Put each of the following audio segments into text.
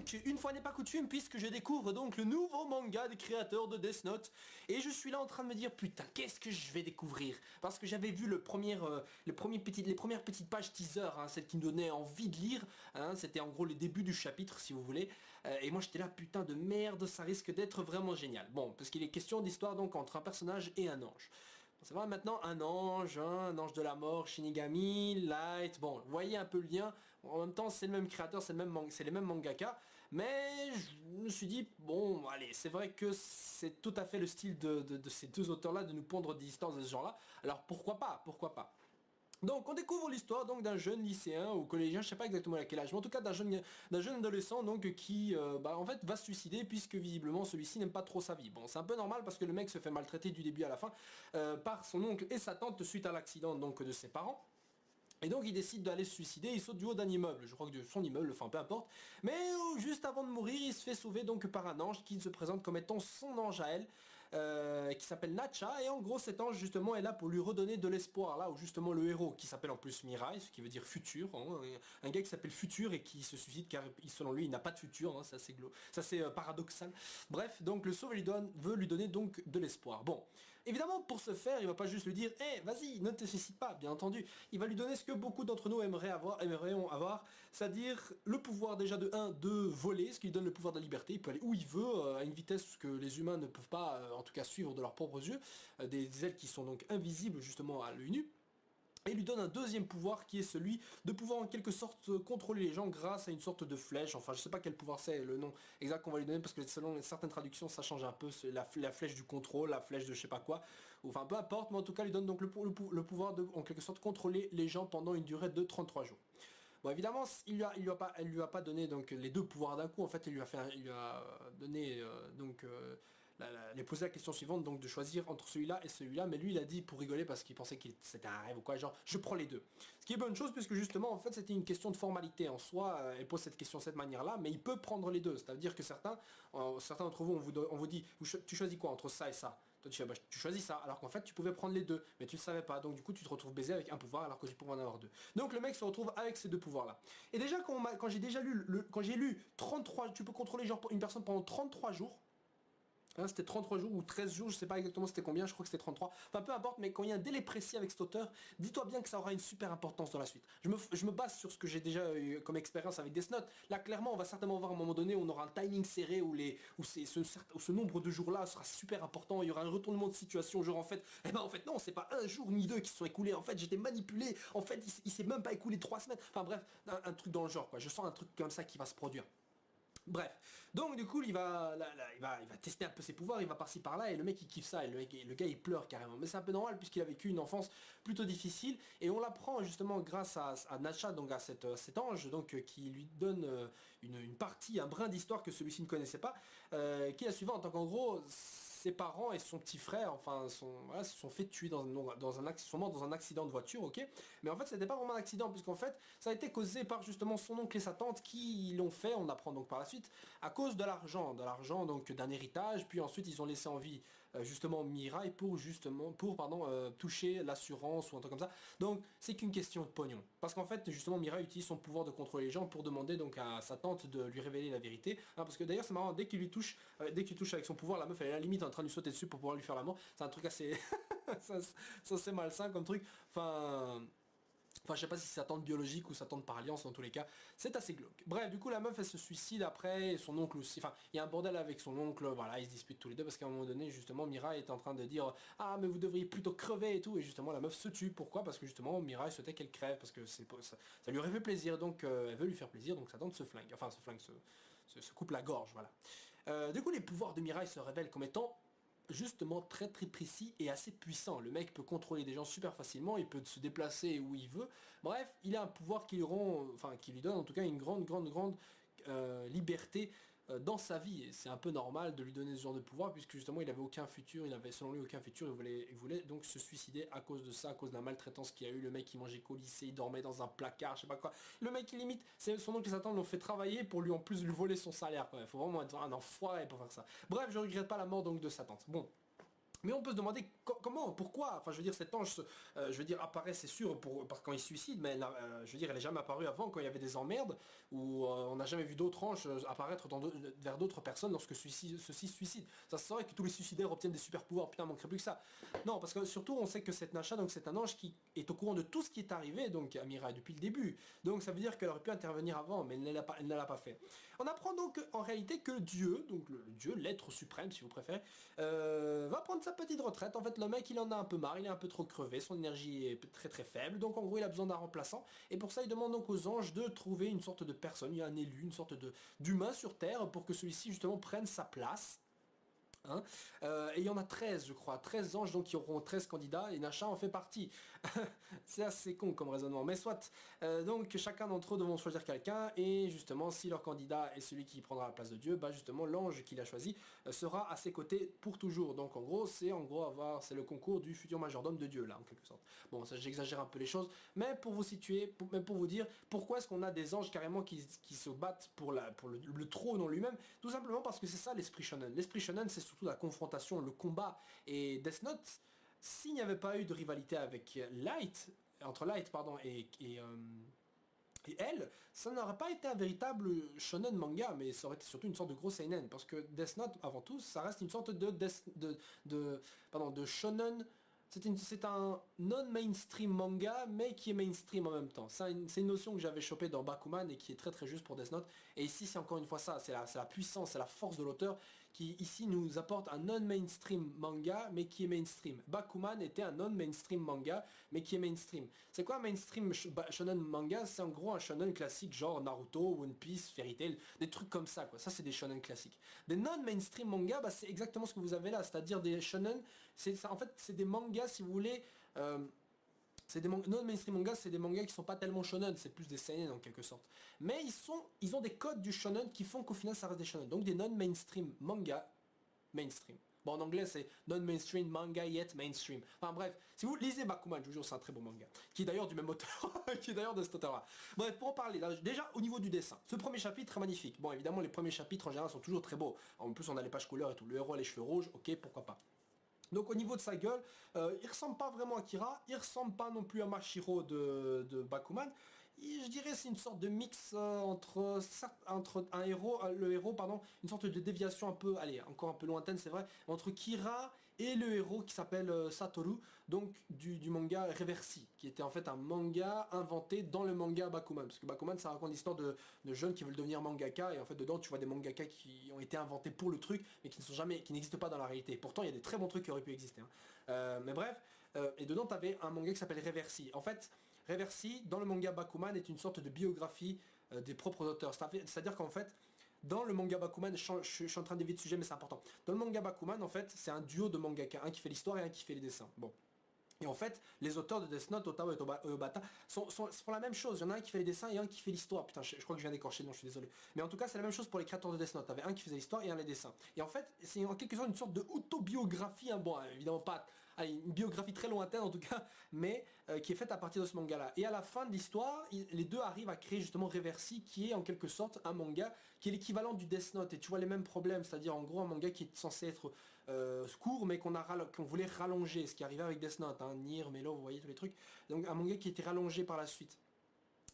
donc, une fois n'est pas coutume, puisque je découvre donc le nouveau manga des créateurs de Death Note, et je suis là en train de me dire, putain, qu'est-ce que je vais découvrir? Parce que j'avais vu les premières petites pages teaser, hein, celles qui me donnaient envie de lire, hein, c'était en gros les débuts du chapitre, si vous voulez, et moi j'étais là, putain de merde, ça risque d'être vraiment génial. Bon, parce qu'il est question d'histoire donc entre un personnage et un ange. C'est vrai maintenant un ange de la mort, Shinigami, Light, bon, vous voyez un peu le lien, en même temps c'est le même créateur, c'est les mêmes mangaka, mais je me suis dit, bon, allez, c'est vrai que c'est tout à fait le style de ces deux auteurs-là de nous pondre des histoires de ce genre-là, alors pourquoi pas. Donc on découvre l'histoire donc d'un jeune lycéen ou collégien, je sais pas exactement à quel âge, mais en tout cas d'un jeune adolescent donc qui en fait va se suicider puisque visiblement celui-ci n'aime pas trop sa vie. Bon, c'est un peu normal parce que le mec se fait maltraiter du début à la fin par son oncle et sa tante suite à l'accident donc de ses parents. Et donc il décide d'aller se suicider, il saute du haut d'un immeuble, je crois que de son immeuble, enfin peu importe. Mais juste avant de mourir, il se fait sauver donc par un ange qui se présente comme étant son ange à elle, qui s'appelle Nacha. Et en gros cet ange justement est là pour lui redonner de l'espoir, là où justement le héros, qui s'appelle en plus Mirai, ce qui veut dire futur, hein, un gars qui s'appelle Futur et qui se suicide car selon lui il n'a pas de futur, hein, ça c'est paradoxal. Bref, donc le sauve veut lui donner donc de l'espoir. Bon, évidemment pour ce faire, il va pas juste lui dire, hé vas-y, ne te suicide pas, bien entendu, il va lui donner ce que beaucoup d'entre nous aimerions avoir, c'est-à-dire le pouvoir déjà de voler, ce qui lui donne le pouvoir de la liberté, il peut aller où il veut, à une vitesse que les humains ne peuvent pas, en tout cas suivre de leurs propres yeux, des ailes qui sont donc invisibles justement à l'œil nu. Et il lui donne un deuxième pouvoir qui est celui de pouvoir en quelque sorte contrôler les gens grâce à une sorte de flèche, enfin je sais pas quel pouvoir c'est, le nom exact qu'on va lui donner parce que selon certaines traductions ça change un peu, c'est la flèche du contrôle, la flèche de je sais pas quoi, enfin peu importe, mais en tout cas il lui donne donc le pouvoir de en quelque sorte contrôler les gens pendant une durée de 33 jours. Bon évidemment elle lui a pas donné donc les deux pouvoirs d'un coup, en fait il lui a donné les poser la question suivante, donc de choisir entre celui-là et celui-là, mais lui il a dit pour rigoler parce qu'il pensait que c'était un rêve ou quoi, genre je prends les deux. Ce qui est bonne chose puisque justement en fait c'était une question de formalité en soi, elle pose cette question de cette manière-là, mais il peut prendre les deux, c'est-à-dire que certains d'entre vous on vous dit tu choisis quoi entre ça et ça. Toi tu fais, bah, tu choisis ça, alors qu'en fait tu pouvais prendre les deux, mais tu ne savais pas, donc du coup tu te retrouves baisé avec un pouvoir alors que tu pouvais en avoir deux. Donc le mec se retrouve avec ces deux pouvoirs là. Et déjà quand j'ai déjà lu quand j'ai lu 33, tu peux contrôler genre une personne pendant 33 jours. Hein, c'était 33 jours ou 13 jours, je sais pas exactement c'était combien, je crois que c'était 33. Enfin peu importe, mais quand il y a un délai précis avec cet auteur, dis-toi bien que ça aura une super importance dans la suite. Je me base sur ce que j'ai déjà eu comme expérience avec Death Note. Là clairement on va certainement voir à un moment donné, on aura un timing serré où ce nombre de jours là sera super important, il y aura un retournement de situation, genre en fait, en fait non, c'est pas un jour ni deux qui se sont écoulés, en fait j'étais manipulé, en fait il s'est même pas écoulé 3 semaines. Enfin bref, un truc dans le genre quoi, je sens un truc comme ça qui va se produire. Bref, donc du coup il va tester un peu ses pouvoirs, il va par-ci par-là et le mec il kiffe ça et le gars il pleure carrément. Mais c'est un peu normal puisqu'il a vécu une enfance plutôt difficile et on l'apprend justement grâce à Nacha, donc à cet ange donc qui lui donne une partie, un brin d'histoire que celui-ci ne connaissait pas, qui est la suivante. Donc en gros ses parents et son petit frère, enfin, se sont fait tuer sont morts dans un accident de voiture, ok. Mais en fait, c'était pas vraiment un accident, puisqu'en fait, ça a été causé par justement son oncle et sa tante qui l'ont fait, on apprend donc par la suite, à cause de l'argent donc d'un héritage, puis ensuite ils ont laissé en vie justement Mirai pour toucher l'assurance ou un truc comme ça. Donc c'est qu'une question de pognon. Parce qu'en fait, justement, Mirai utilise son pouvoir de contrôler les gens pour demander donc à sa tante de lui révéler la vérité. Hein, parce que d'ailleurs, c'est marrant, dès qu'il touche avec son pouvoir, la meuf elle est à la limite en train de lui sauter dessus pour pouvoir lui faire l'amour. C'est un truc assez ça c'est malsain comme truc. Enfin, je sais pas si c'est sa tante biologique ou sa tante par alliance, dans tous les cas, c'est assez glauque. Bref, du coup, la meuf, elle se suicide après, et son oncle aussi. Enfin, il y a un bordel avec son oncle, voilà, ils se disputent tous les deux, parce qu'à un moment donné, justement, Mirai est en train de dire « Ah, mais vous devriez plutôt crever et tout », et justement, la meuf se tue. Pourquoi? Parce que justement, Mirai souhaitait qu'elle crève, parce que ça lui aurait fait plaisir, donc elle veut lui faire plaisir, donc sa tante se flingue, enfin, se coupe la gorge, voilà. Du coup, les pouvoirs de Mirai se révèlent comme étant justement très précis et assez puissant. Le mec peut contrôler des gens super facilement, il peut se déplacer où il veut. Bref, il a un pouvoir qui lui donne en tout cas une grande liberté dans sa vie. Et c'est un peu normal de lui donner ce genre de pouvoir puisque justement il avait aucun futur, il avait selon lui aucun futur, il voulait donc se suicider à cause de ça, à cause de la maltraitance qu'il y a eu. Le mec il mangeait qu'au lycée, il dormait dans un placard, je sais pas quoi. Le mec il limite, c'est son oncle et sa tante l'ont fait travailler pour lui en plus lui voler son salaire. Il faut vraiment être un enfoiré pour faire ça. Bref, je regrette pas la mort donc de sa tante. Bon. Mais on peut se demander comment, pourquoi, enfin je veux dire cet ange, je veux dire apparaît c'est sûr quand il se suicide, mais je veux dire elle n'est jamais apparue avant quand il y avait des emmerdes, où on n'a jamais vu d'autres anges apparaître vers d'autres personnes lorsque ceux-ci se suicident. Ça se saurait que tous les suicidaires obtiennent des super pouvoirs, putain manquerait plus que ça. Non, parce que surtout on sait que cette Nasha, donc c'est un ange qui est au courant de tout ce qui est arrivé, donc à Mirai depuis le début. Donc ça veut dire qu'elle aurait pu intervenir avant, mais elle ne l'a pas fait. On apprend donc en réalité que Dieu, donc le Dieu, l'être suprême si vous préférez, va prendre sa petite retraite. En fait le mec il en a un peu marre, il est un peu trop crevé, son énergie est très très faible, donc en gros il a besoin d'un remplaçant, et pour ça il demande donc aux anges de trouver une sorte de personne, il y a un élu, une sorte d'humain sur Terre pour que celui-ci justement prenne sa place. Hein, et il y en a 13 je crois, 13 anges donc qui auront 13 candidats et Nasha en fait partie. C'est assez con comme raisonnement, mais soit. Donc chacun d'entre eux devront choisir quelqu'un et justement si leur candidat est celui qui prendra la place de Dieu, bah justement l'ange qu'il a choisi sera à ses côtés pour toujours. Donc en gros c'est c'est le concours du futur majordome de Dieu là en quelque sorte. Bon ça j'exagère un peu les choses, mais pour vous situer, pour vous dire pourquoi est-ce qu'on a des anges carrément qui se battent pour le trône en lui-même, tout simplement parce que c'est ça l'esprit shonen. L'esprit shonen c'est surtout la confrontation, le combat, et Death Note, s'il n'y avait pas eu de rivalité avec entre Light pardon, et elle, ça n'aurait pas été un véritable shonen manga, mais ça aurait été surtout une sorte de gros seinen, parce que Death Note, avant tout, ça reste une sorte de shonen. C'est un non-mainstream manga, mais qui est mainstream en même temps. C'est une notion que j'avais chopée dans Bakuman et qui est très très juste pour Death Note. Et ici, c'est encore une fois ça, c'est la puissance, c'est la force de l'auteur qui ici nous apporte un non-mainstream manga, mais qui est mainstream. Bakuman était un non-mainstream manga, mais qui est mainstream. C'est quoi un mainstream shonen manga? C'est en gros un shonen classique genre Naruto, One Piece, Fairy Tail, des trucs comme ça quoi. Ça c'est des shonen classiques. Des non-mainstream manga, bah, c'est exactement ce que vous avez là, c'est-à-dire des shonen, en fait c'est des mangas si vous voulez, c'est des non-mainstream mangas, c'est des mangas qui sont pas tellement shonen, c'est plus des seinen en quelque sorte. Mais ils ont des codes du shonen qui font qu'au final ça reste des shonen. Donc des non-mainstream mangas mainstream. Bon en anglais c'est non-mainstream manga yet mainstream. Enfin bref, si vous lisez Bakuman, je vous jure c'est un très beau manga. Qui est d'ailleurs du même auteur, qui est d'ailleurs de cet auteur là. Bref, pour en parler, déjà au niveau du dessin, ce premier chapitre est magnifique. Bon évidemment les premiers chapitres en général sont toujours très beaux. En plus on a les pages couleurs et tout. Le héros a les cheveux rouges, ok pourquoi pas. Donc au niveau de sa gueule, il ressemble pas vraiment à Kira, il ressemble pas non plus à Mashiro de Bakuman. Je dirais c'est une sorte de mix entre le héros, pardon, une sorte de déviation un peu, allez, encore un peu lointaine c'est vrai, entre Kira et le héros qui s'appelle Satoru, donc du manga Reversi, qui était en fait un manga inventé dans le manga Bakuman, parce que Bakuman ça raconte l'histoire de jeunes qui veulent devenir mangaka, et en fait dedans tu vois des mangaka qui ont été inventés pour le truc, mais qui n'existent pas dans la réalité. Pourtant il y a des très bons trucs qui auraient pu exister. Hein. Mais bref, et dedans tu avais un manga qui s'appelle Reversi. En fait, Reversi, dans le manga Bakuman, est une sorte de biographie des propres auteurs. C'est-à-dire qu'en fait, dans le manga Bakuman, je suis en train d'éviter le sujet mais c'est important. Dans le manga Bakuman, en fait, c'est un duo de mangaka, un qui fait l'histoire et un qui fait les dessins. Bon. Et en fait, les auteurs de Death Note, Otawa et Obata, font la même chose. Il y en a un qui fait les dessins et un qui fait l'histoire. Putain, je crois que je viens d'écorcher, non, je suis désolé. Mais en tout cas, c'est la même chose pour les créateurs de Death Note. T'avais un qui faisait l'histoire et un les dessins. Et en fait, c'est en quelque sorte une sorte de autobiographie. Hein. Bon, évidemment pas une biographie très lointaine en tout cas, mais qui est faite à partir de ce manga-là. Et à la fin de l'histoire, les deux arrivent à créer justement Reversi, qui est en quelque sorte un manga qui est l'équivalent du Death Note. Et tu vois les mêmes problèmes, c'est-à-dire en gros un manga qui est censé être court mais qu'on voulait rallonger, ce qui arrivait avec Death Note, hein, Nier, Melo, vous voyez tous les trucs. Donc un manga qui était rallongé par la suite.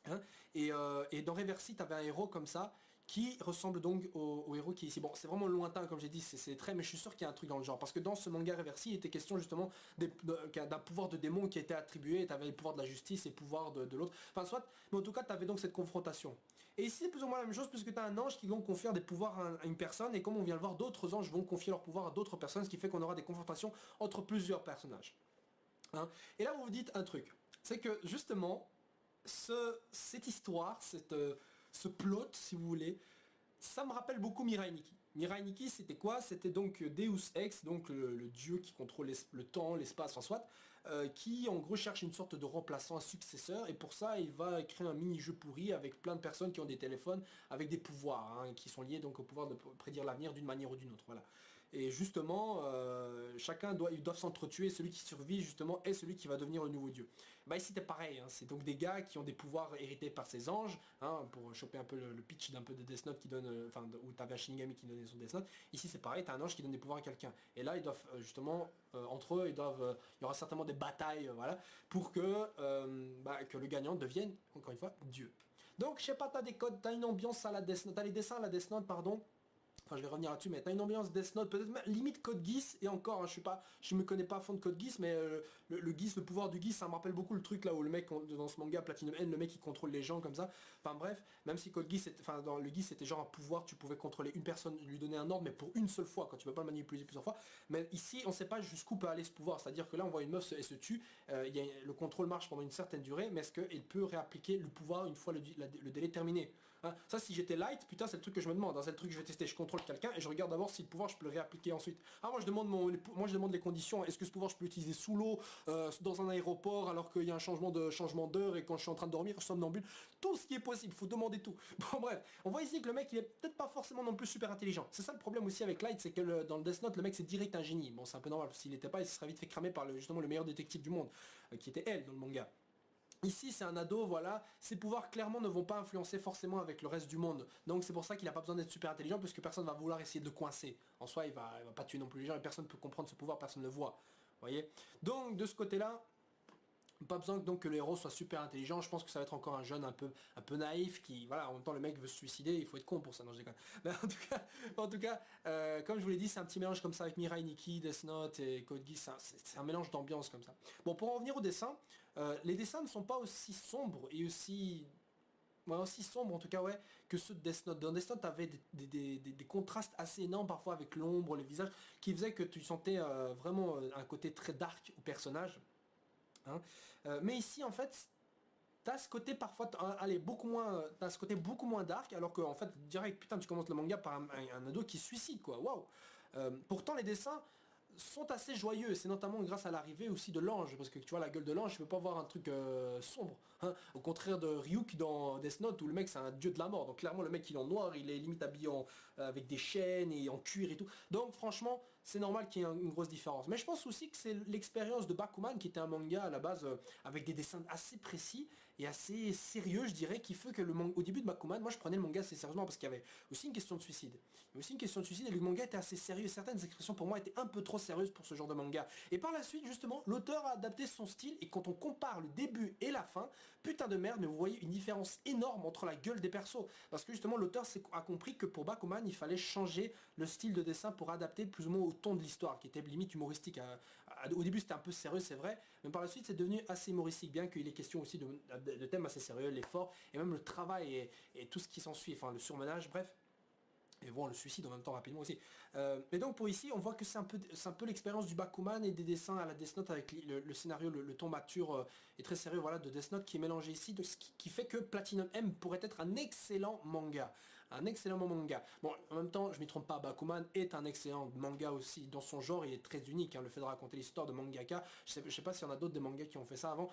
Hein, et dans Reversi, tu avais un héros comme ça qui ressemble donc au héros qui est ici. Bon, c'est vraiment lointain comme j'ai dit, c'est très, mais je suis sûr qu'il y a un truc dans le genre. Parce que dans ce manga Reversi, il était question justement d'un pouvoir de démon qui a été attribué, tu avais le pouvoir de la justice et le pouvoir de l'autre. Enfin soit, mais en tout cas, tu avais donc cette confrontation. Et ici, c'est plus ou moins la même chose, puisque tu as un ange qui vont confier des pouvoirs à une personne, et comme on vient le voir, d'autres anges vont confier leurs pouvoirs à d'autres personnes, ce qui fait qu'on aura des confrontations entre plusieurs personnages. Hein, et là, vous vous dites un truc, c'est que justement, cette histoire, ce plot, si vous voulez, ça me rappelle beaucoup Mirai Nikki. Mirai Nikki, c'était quoi? C'était donc Deus Ex, donc le dieu qui contrôle le temps, l'espace, en soit, qui en gros cherche une sorte de remplaçant, un successeur, et pour ça, il va créer un mini-jeu pourri avec plein de personnes qui ont des téléphones, avec des pouvoirs, hein, qui sont liés donc au pouvoir de prédire l'avenir d'une manière ou d'une autre. Voilà. Et justement, ils doivent s'entretuer, celui qui survit justement est celui qui va devenir le nouveau dieu. Bah ici c'est pareil, hein. C'est donc des gars qui ont des pouvoirs hérités par ces anges, hein, pour choper un peu le pitch d'un peu de Death Note qui donne, où t'avais un Shinigami qui donnait son Death Note. Ici c'est pareil, t'as un ange qui donne des pouvoirs à quelqu'un. Et là ils doivent justement, entre eux, il y aura certainement des batailles, voilà, pour que le gagnant devienne, encore une fois, dieu. Donc je sais pas, t'as des codes, t'as une ambiance à la Death Note, t'as les dessins à la Death Note, pardon. Enfin, je vais revenir là-dessus, mais t'as une ambiance Death Note, peut-être même limite Code Geass, et encore, hein, je me connais pas à fond de Code Geass, mais le Geass, le pouvoir du Geass, ça me rappelle beaucoup le truc là où le mec, dans ce manga Platinum End, le mec il contrôle les gens comme ça. Enfin bref, même si Code Geass, enfin dans le Geass c'était genre un pouvoir, tu pouvais contrôler une personne, lui donner un ordre, mais pour une seule fois, quand tu peux pas le manipuler plusieurs fois. Mais ici, on sait pas jusqu'où peut aller ce pouvoir, c'est-à-dire que là on voit une meuf se tue, le contrôle marche pendant une certaine durée, mais est-ce qu'elle peut réappliquer le pouvoir une fois le délai terminé? Hein, ça, si j'étais light, putain, c'est le truc que je me demande, hein, c'est le truc que je vais tester. Je contrôle quelqu'un et je regarde d'abord si le pouvoir je peux le réappliquer ensuite. Ah, moi je demande les conditions. Est-ce que ce pouvoir je peux l'utiliser sous l'eau, dans un aéroport, alors qu'il y a un changement d'heure et quand je suis en train de dormir, somnambule, tout ce qui est possible. Faut demander tout. Bon bref, on voit ici que le mec il est peut-être pas forcément non plus super intelligent. C'est ça le problème aussi avec Light, c'est que dans le Death Note, le mec c'est direct un génie. Bon, c'est un peu normal. S'il était pas, il se serait vite fait cramer par justement le meilleur détective du monde, qui était elle dans le manga. Ici c'est un ado, voilà, ses pouvoirs clairement ne vont pas influencer forcément avec le reste du monde. Donc c'est pour ça qu'il n'a pas besoin d'être super intelligent, parce que personne va vouloir essayer de le coincer. En soi il va pas tuer non plus les gens et personne ne peut comprendre ce pouvoir, personne ne le voit. Vous voyez. Donc de ce côté-là, pas besoin donc que le héros soit super intelligent, je pense que ça va être encore un jeune un peu naïf qui, voilà, en même temps le mec veut se suicider, il faut être con pour ça, non je déconne. Mais en tout cas comme je vous l'ai dit, c'est un petit mélange comme ça avec Mirai Nikki, Death Note et Code Geass, c'est un mélange d'ambiance comme ça. Bon, pour en revenir au dessin, les dessins ne sont pas aussi sombres et aussi... Ouais, aussi sombre en tout cas, ouais, que ceux de Death Note. Dans Death Note, t'avais des contrastes assez énormes parfois avec l'ombre, les visages, qui faisaient que tu sentais vraiment un côté très dark au personnage. Hein. Mais ici en fait t'as ce côté parfois allez beaucoup moins, t'as ce côté beaucoup moins dark, alors que en fait direct putain tu commences le manga par un ado qui se suicide quoi, waouh. Pourtant les dessins sont assez joyeux, c'est notamment grâce à l'arrivée aussi de l'ange, parce que tu vois la gueule de l'ange, je veux pas voir un truc sombre, hein, au contraire de Ryuk dans Death Note où le mec c'est un dieu de la mort, donc clairement le mec il est en noir, il est limite habillé avec des chaînes et en cuir et tout, donc franchement c'est normal qu'il y ait une grosse différence. Mais je pense aussi que c'est l'expérience de Bakuman qui était un manga à la base avec des dessins assez précis et assez sérieux je dirais, qui fait que au début de Bakuman, moi je prenais le manga assez sérieusement parce qu'il y avait aussi une question de suicide. Il y avait aussi une question de suicide et le manga était assez sérieux, certaines expressions pour moi étaient un peu trop sérieuses pour ce genre de manga. Et par la suite justement, l'auteur a adapté son style et quand on compare le début et la fin, putain de merde, mais vous voyez une différence énorme entre la gueule des persos. Parce que justement l'auteur a compris que pour Bakuman, il fallait changer le style de dessin pour adapter plus ou moins au ton de l'histoire, qui était limite humoristique. Au début c'était un peu sérieux c'est vrai, mais par la suite c'est devenu assez humoristique, bien qu'il est question aussi de thèmes assez sérieux, l'effort, et même le travail et tout ce qui s'ensuit, enfin le surmenage, bref. Et bon, le suicide en même temps rapidement aussi. Mais donc pour ici, on voit que c'est un peu l'expérience du Bakuman et des dessins à la Death Note avec le scénario, le ton mature et très sérieux voilà, de Death Note qui est mélangé ici, ce qui fait que Platinum M pourrait être un excellent manga. Un excellent manga. Bon, en même temps, je m'y trompe pas, Bakuman est un excellent manga aussi. Dans son genre, il est très unique, hein, le fait de raconter l'histoire de mangaka. Je sais pas s'il y en a d'autres des mangas qui ont fait ça avant.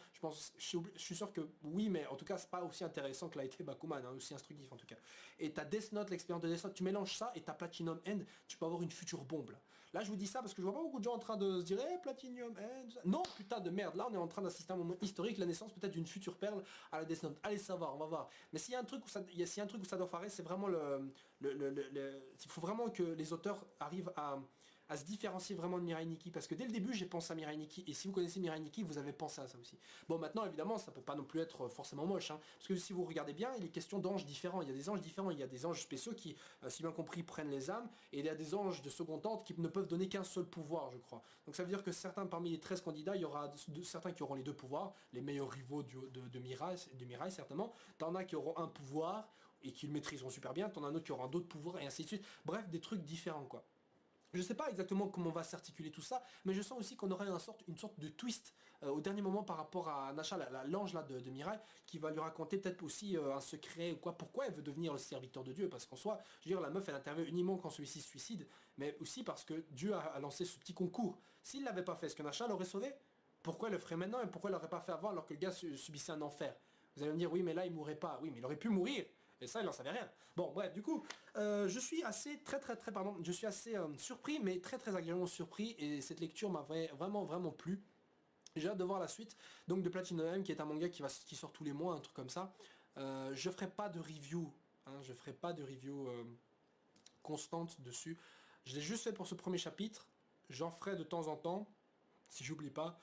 Je suis sûr que oui, mais en tout cas, c'est pas aussi intéressant que l'a été Bakuman, hein, aussi instructif en tout cas. Et t'as Death Note, l'expérience de Death Note, tu mélanges ça et t'as Platinum End, tu peux avoir une future bombe là. Là, je vous dis ça parce que je vois pas beaucoup de gens en train de se dire hey, Platinum End. Non, putain de merde, là on est en train d'assister à un moment historique, la naissance peut-être d'une future perle à la Death Note. Allez savoir, on va voir. Mais s'il y a un truc où ça doit foirer, c'est vraiment il faut vraiment que les auteurs arrivent à se différencier vraiment de Mirai Nikki, parce que dès le début j'ai pensé à Mirai Nikki, et si vous connaissez Mirai Nikki, vous avez pensé à ça aussi. Bon maintenant évidemment ça peut pas non plus être forcément moche, hein, parce que si vous regardez bien, il est question d'anges différents, il y a des anges différents, il y a des anges spéciaux qui, si bien compris, prennent les âmes, et il y a des anges de second ordre qui ne peuvent donner qu'un seul pouvoir je crois. Donc ça veut dire que certains parmi les 13 candidats, il y aura certains qui auront les deux pouvoirs, les meilleurs rivaux de Mirai certainement, t'en as qui auront un pouvoir, et qui le maîtriseront super bien, t'en as un autre qui aura d'autres pouvoirs et ainsi de suite. Bref, des trucs différents quoi. Je sais pas exactement comment on va s'articuler tout ça, mais je sens aussi qu'on aurait une sorte de twist au dernier moment par rapport à Nasha, l'ange là de Mirai, qui va lui raconter peut-être aussi un secret ou quoi, pourquoi elle veut devenir le serviteur de Dieu, parce qu'en soi, je veux dire, la meuf elle intervient uniquement quand celui-ci se suicide, mais aussi parce que Dieu a lancé ce petit concours. S'il l'avait pas fait, est-ce que Nasha l'aurait sauvé? Pourquoi elle le ferait maintenant et pourquoi elle l'aurait pas fait avant alors que le gars subissait un enfer? Vous allez me dire oui mais là il mourrait pas, oui mais il aurait pu mourir. Et ça, il n'en savait rien. Bon, bref, du coup, je suis assez, je suis assez surpris, mais très agréablement surpris, et cette lecture m'a vraiment plu. J'ai hâte de voir la suite, donc de Platinum M, qui est un manga qui sort tous les mois, un truc comme ça. Je ferai pas de review, hein, je ferai pas de review constante dessus. Je l'ai juste fait pour ce premier chapitre, j'en ferai de temps en temps, si j'oublie pas.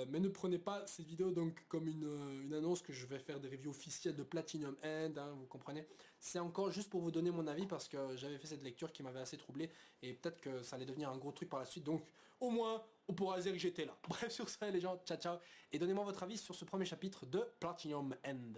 Mais ne prenez pas cette vidéo donc comme une annonce que je vais faire des reviews officielles de Platinum End, hein, vous comprenez. C'est encore juste pour vous donner mon avis parce que j'avais fait cette lecture qui m'avait assez troublé et peut-être que ça allait devenir un gros truc par la suite, donc au moins on pourra dire que j'étais là. Bref, sur ça les gens, ciao ciao, et donnez-moi votre avis sur ce premier chapitre de Platinum End.